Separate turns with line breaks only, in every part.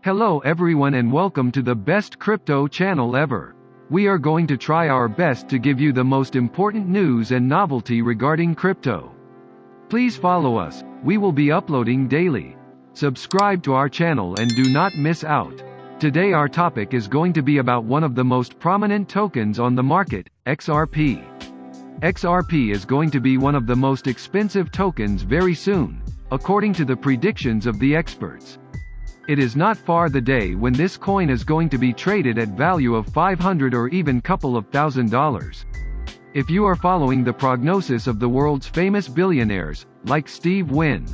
Hello everyone and welcome to the best crypto channel ever. We are going to try our best to give you the most important news and novelty regarding crypto. Please follow us, we will be uploading daily. Subscribe to our channel and do not miss out. Today our topic is going to be about one of the most prominent tokens on the market, XRP. XRP is going to be one of the most expensive tokens very soon, according to the predictions of the experts. It is not far the day when this coin is going to be traded at value of $500 or even couple of $1,000s. If you are following the prognosis of the world's famous billionaires, like Steve Wynn.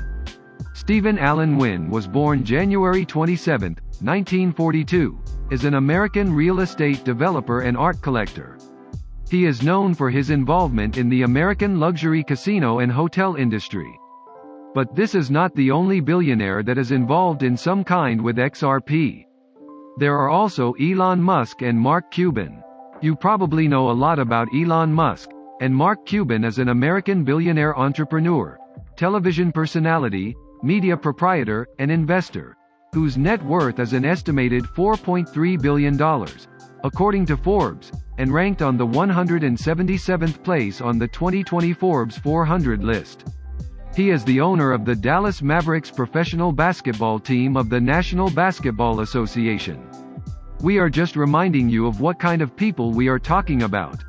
Stephen Allen Wynn was born January 27, 1942, is an American real estate developer and art collector. He is known for his involvement in the American luxury casino and hotel industry. But this is not the only billionaire that is involved in some kind with XRP. There are also Elon Musk and Mark Cuban. You probably know a lot about Elon Musk, and Mark Cuban is an American billionaire entrepreneur, television personality, media proprietor, and investor, whose net worth is an estimated $4.3 billion, according to Forbes, and ranked on the 177th place on the 2020 Forbes 400 list. He is the owner of the Dallas Mavericks professional basketball team of the National Basketball Association. We are just reminding you of what kind of people we are talking about.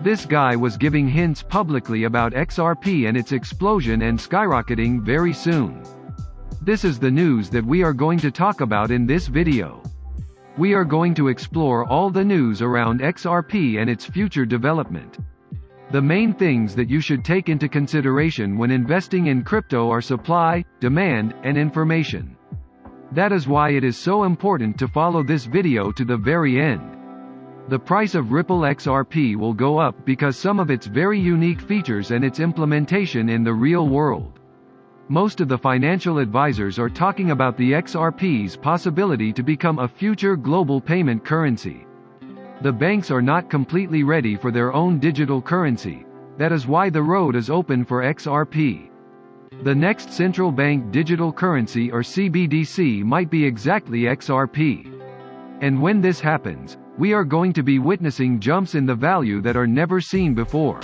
This guy was giving hints publicly about XRP and its explosion and skyrocketing very soon. This is the news that we are going to talk about in this video. We are going to explore all the news around XRP and its future development. The main things that you should take into consideration when investing in crypto are supply, demand, and information. That is why it is so important to follow this video to the very end. The price of Ripple XRP will go up because some of its very unique features and its implementation in the real world. Most of the financial advisors are talking about the XRP's possibility to become a future global payment currency. The banks are not completely ready for their own digital currency. That is why the road is open for XRP. The next central bank digital currency or CBDC might be exactly XRP. And when this happens, we are going to be witnessing jumps in the value that are never seen before.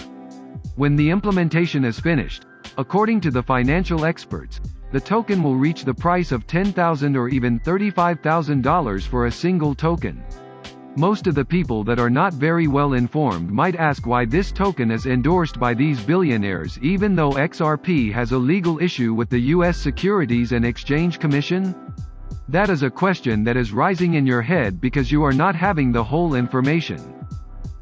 When the implementation is finished, according to the financial experts, the token will reach the price of $10,000 or even $35,000 for a single token. Most of the people that are not very well informed might ask why this token is endorsed by these billionaires even though XRP has a legal issue with the US Securities and Exchange Commission? That is a question that is rising in your head because you are not having the whole information.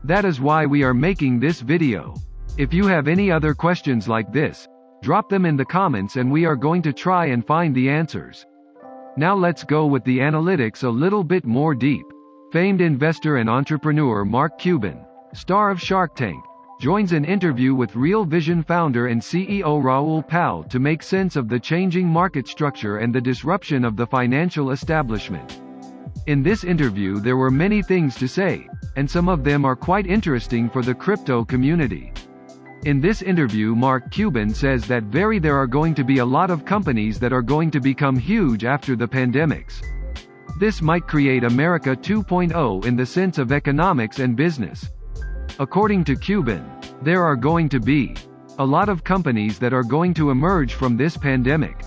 That is why we are making this video. If you have any other questions like this, drop them in the comments and we are going to try and find the answers. Now let's go with the analytics a little bit more deep. Famed investor and entrepreneur Mark Cuban, star of Shark Tank, joins an interview with Real Vision founder and CEO Raoul Pal to make sense of the changing market structure and the disruption of the financial establishment. In this interview there were many things to say, and some of them are quite interesting for the crypto community. In this interview Mark Cuban says that there are going to be a lot of companies that are going to become huge after the pandemics. This might create America 2.0 in the sense of economics and business. According to Cuban, there are going to be a lot of companies that are going to emerge from this pandemic.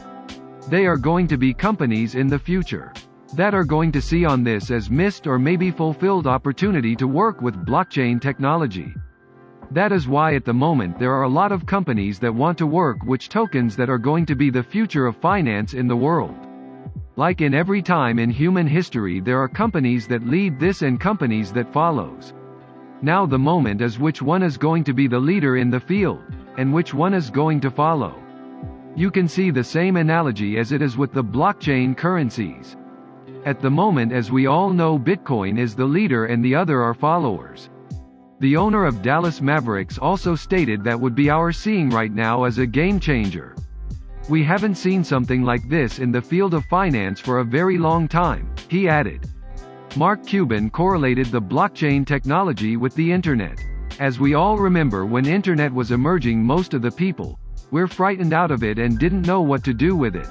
They are going to be companies in the future that are going to see on this as missed or maybe fulfilled opportunity to work with blockchain technology. That is why at the moment there are a lot of companies that want to work with tokens that are going to be the future of finance in the world. Like in every time in human history there are companies that lead this and companies that follows. Now the moment is which one is going to be the leader in the field, and which one is going to follow. You can see the same analogy as it is with the blockchain currencies. At the moment as we all know Bitcoin is the leader and the other are followers. The owner of Dallas Mavericks also stated that would be our seeing right now as a game changer. We haven't seen something like this in the field of finance for a very long time, he added. Mark Cuban correlated the blockchain technology with the internet. As we all remember when internet was emerging most of the people were frightened out of it and didn't know what to do with it.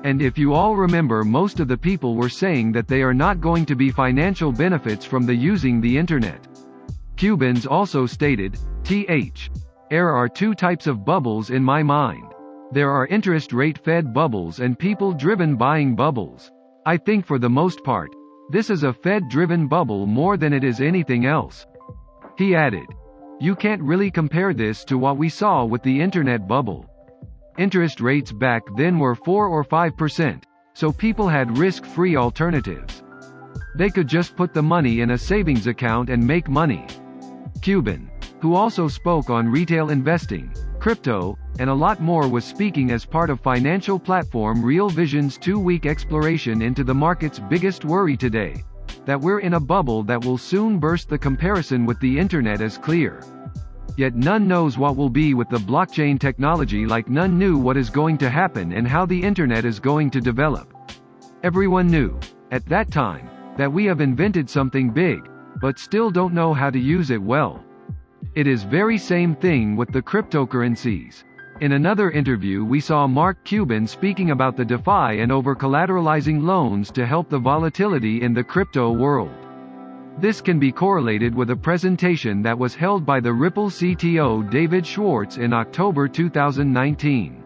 And if you all remember, most of the people were saying that they are not going to be financial benefits from the using the internet. Cubans also stated, there are two types of bubbles in my mind. There are interest rate fed bubbles and people driven buying bubbles. I think for the most part, this is a Fed driven bubble more than it is anything else. He added, you can't really compare this to what we saw with the internet bubble. Interest rates back then were 4 or 5%, so people had risk-free alternatives. They could just put the money in a savings account and make money. Cuban, who also spoke on retail investing, crypto, and a lot more, was speaking as part of financial platform Real Vision's 2-week exploration into the market's biggest worry today, that we're in a bubble that will soon burst. The comparison with the internet is clear. Yet none knows what will be with the blockchain technology, like none knew what is going to happen and how the internet is going to develop. Everyone knew, at that time, that we have invented something big, but still don't know how to use it well. It is very same thing with the cryptocurrencies. In another interview we saw Mark Cuban speaking about the DeFi and over-collateralizing loans to help the volatility in the crypto world. This can be correlated with a presentation that was held by the Ripple CTO David Schwartz in October 2019.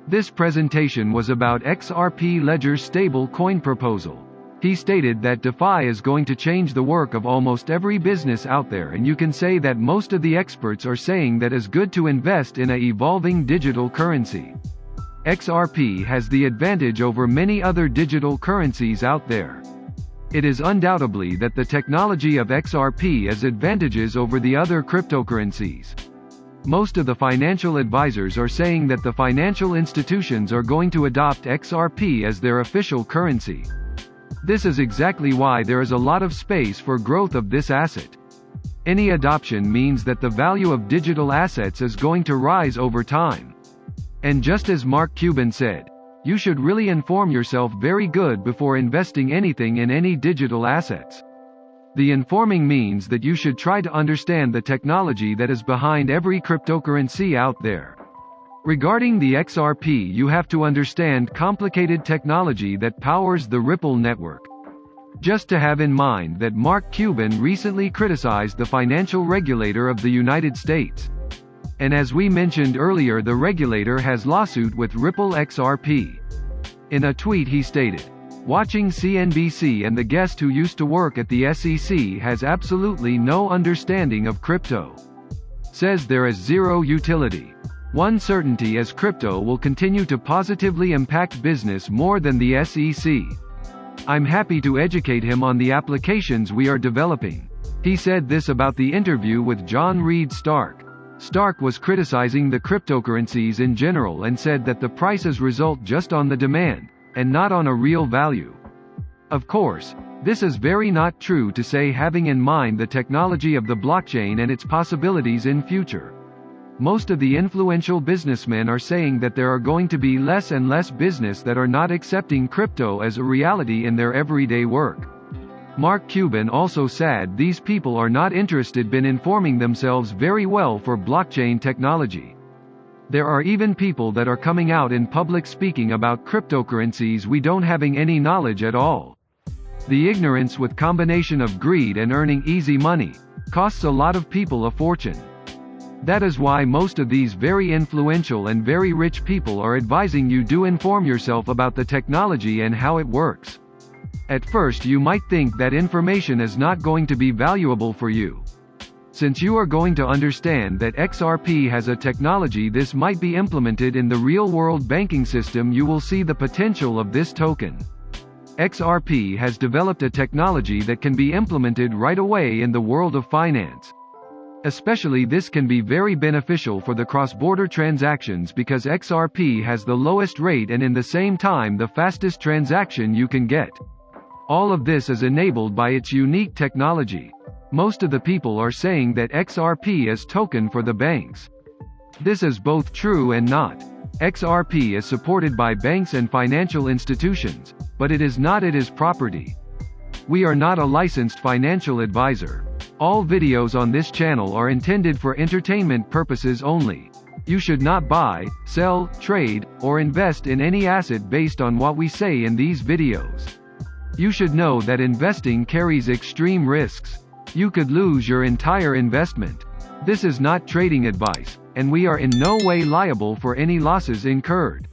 This presentation was about XRP Ledger's stable coin proposal. He stated that DeFi is going to change the work of almost every business out there, and you can say that most of the experts are saying that it's good to invest in a evolving digital currency. XRP has the advantage over many other digital currencies out there. It is undoubtedly that the technology of XRP has advantages over the other cryptocurrencies. Most of the financial advisors are saying that the financial institutions are going to adopt XRP as their official currency. This is exactly why there is a lot of space for growth of this asset. Any adoption means that the value of digital assets is going to rise over time. And just as Mark Cuban said, you should really inform yourself very good before investing anything in any digital assets. The informing means that you should try to understand the technology that is behind every cryptocurrency out there. Regarding the XRP, you have to understand complicated technology that powers the Ripple network. Just to have in mind that Mark Cuban recently criticized the financial regulator of the United States. And as we mentioned earlier, the regulator has lawsuit with Ripple XRP. In a tweet he stated, watching CNBC and the guest who used to work at the SEC has absolutely no understanding of crypto. Says there is zero utility. One certainty is crypto will continue to positively impact business more than the SEC. I'm happy to educate him on the applications we are developing. He said this about the interview with John Reed Stark. Stark was criticizing the cryptocurrencies in general and said that the prices result just on the demand, and not on a real value. Of course, this is very not true to say, having in mind the technology of the blockchain and its possibilities in future. Most of the influential businessmen are saying that there are going to be less and less business that are not accepting crypto as a reality in their everyday work. Mark Cuban also said these people are not interested in informing themselves very well for blockchain technology. There are even people that are coming out in public speaking about cryptocurrencies we don't having any knowledge at all. The ignorance with combination of greed and earning easy money costs a lot of people a fortune. That is why most of these very influential and very rich people are advising you do inform yourself about the technology and how it works. At first you might think that information is not going to be valuable for you. Since you are going to understand that XRP has a technology this might be implemented in the real-world banking system, you will see the potential of this token. XRP has developed a technology that can be implemented right away in the world of finance. Especially this can be very beneficial for the cross-border transactions because XRP has the lowest rate and in the same time the fastest transaction you can get. All of this is enabled by its unique technology. Most of the people are saying that XRP is token for the banks. This is both true and not. XRP is supported by banks and financial institutions, but it is not its property. We are not a licensed financial advisor. All videos on this channel are intended for entertainment purposes only. You should not buy, sell, trade, or invest in any asset based on what we say in these videos. You should know that investing carries extreme risks. You could lose your entire investment. This is not trading advice, and we are in no way liable for any losses incurred.